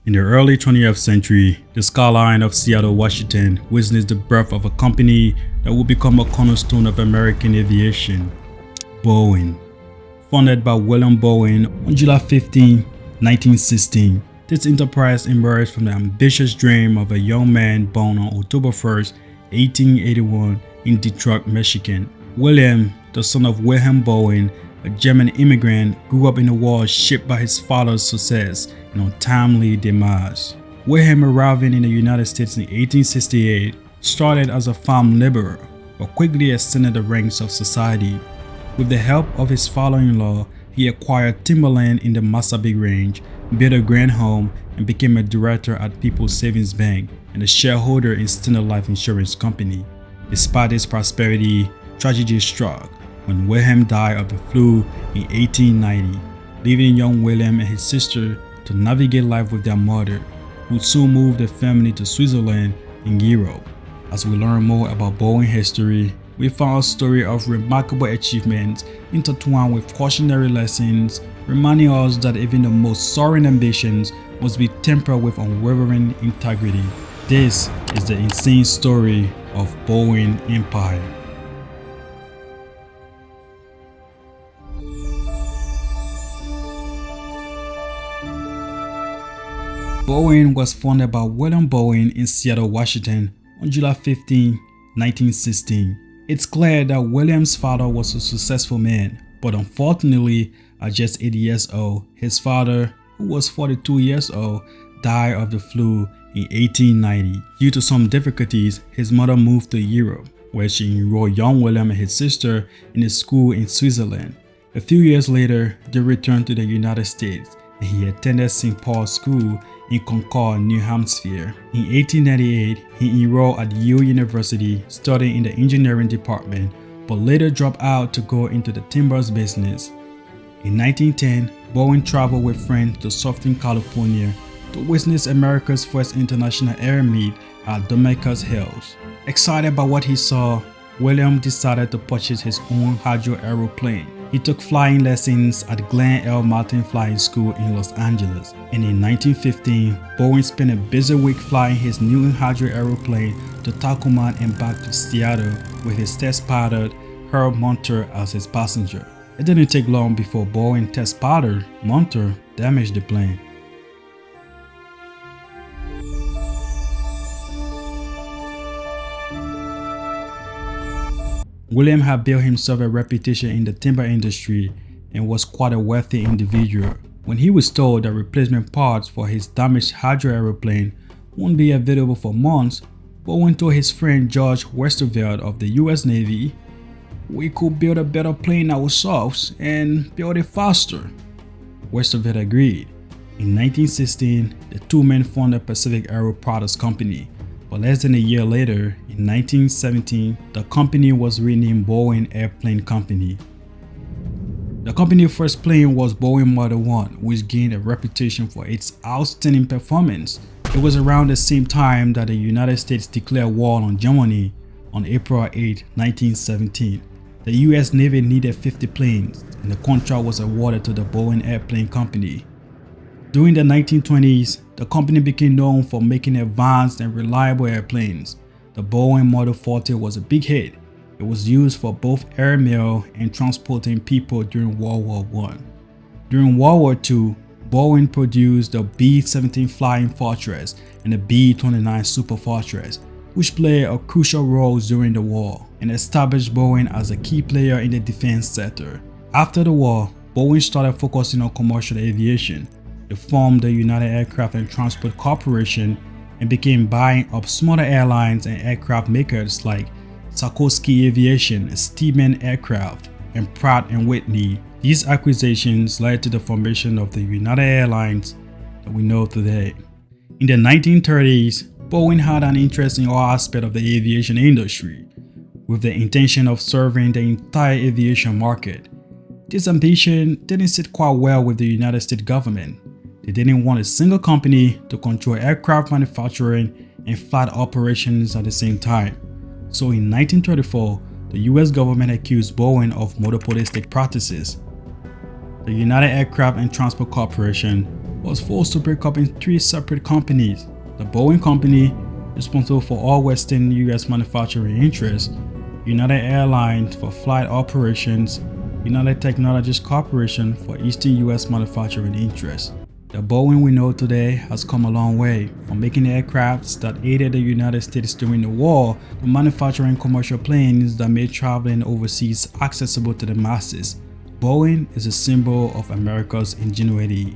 In the early 20th century, the skyline of Seattle, Washington witnessed the birth of a company that would become a cornerstone of American aviation, Boeing. Founded by William Boeing on July 15, 1916, this enterprise emerged from the ambitious dream of a young man born on October 1, 1881 in Detroit, Michigan. William, the son of Wilhelm Boeing, a German immigrant, grew up in a world shaped by his father's success and untimely demise. Wilhelm, arriving in the United States in 1868, started as a farm laborer, but quickly ascended the ranks of society. With the help of his father-in-law, he acquired timberland in the Massabee Range, built a grand home, and became a director at People's Savings Bank and a shareholder in Standard Life Insurance Company. Despite his prosperity, tragedy struck when Wilhelm died of the flu in 1890, leaving young William and his sister to navigate life with their mother, who soon moved the family to Switzerland and Europe. As we learn more about Boeing history, we found a story of remarkable achievements intertwined with cautionary lessons, reminding us that even the most soaring ambitions must be tempered with unwavering integrity. This is the insane story of Boeing Empire. Boeing was founded by William Boeing in Seattle, Washington on July 15, 1916. It's clear that William's father was a successful man, but unfortunately, at just 8 years old, his father, who was 42 years old, died of the flu in 1890. Due to some difficulties, his mother moved to Europe, where she enrolled young William and his sister in a school in Switzerland. A few years later, they returned to the United States, and he attended St. Paul's School in Concord, New Hampshire. In 1898, he enrolled at Yale University studying in the engineering department, but later dropped out to go into the timbers business. In 1910, Boeing traveled with friends to Southern California to witness America's first international air meet at Dominguez Hills. Excited by what he saw, William decided to purchase his own hydro aeroplane. He took flying lessons at Glen L. Martin Flying School in Los Angeles, and in 1915, Boeing spent a busy week flying his new hydro aeroplane to Tacoma and back to Seattle with his test pilot Herb Munter as his passenger. It didn't take long before Boeing test pilot Munter damaged the plane. William had built himself a reputation in the timber industry and was quite a wealthy individual. When he was told that replacement parts for his damaged hydro aeroplane wouldn't be available for months, Boeing told his friend George Westervelt of the US Navy, "We could build a better plane ourselves and build it faster." Westervelt agreed. In 1916, the two men founded Pacific Aero Products Company, but less than a year later, in 1917, the company was renamed Boeing Airplane Company. The company's first plane was Boeing Model 1, which gained a reputation for its outstanding performance. It was around the same time that the United States declared war on Germany on April 8, 1917. The US Navy needed 50 planes, and the contract was awarded to the Boeing Airplane Company. During the 1920s, the company became known for making advanced and reliable airplanes. The Boeing Model 40 was a big hit. It was used for both airmail and transporting people during World War I. During World War II, Boeing produced the B-17 Flying Fortress and the B-29 Super Fortress, which played a crucial role during the war and established Boeing as a key player in the defense sector. After the war, Boeing started focusing on commercial aviation. They formed the United Aircraft and Transport Corporation and began buying up smaller airlines and aircraft makers like Sikorsky Aviation, Steedman Aircraft, and Pratt & Whitney. These acquisitions led to the formation of the United Airlines that we know today. In the 1930s, Boeing had an interest in all aspects of the aviation industry, with the intention of serving the entire aviation market. This ambition didn't sit quite well with the United States government. They didn't want a single company to control aircraft manufacturing and flight operations at the same time. So in 1934, the US government accused Boeing of monopolistic practices. The United Aircraft and Transport Corporation was forced to break up in 3 separate companies. The Boeing Company, responsible for all Western US manufacturing interests, United Airlines for flight operations, United Technologies Corporation for Eastern US manufacturing interests. The Boeing we know today has come a long way, from making aircrafts that aided the United States during the war to manufacturing commercial planes that made traveling overseas accessible to the masses. Boeing is a symbol of America's ingenuity.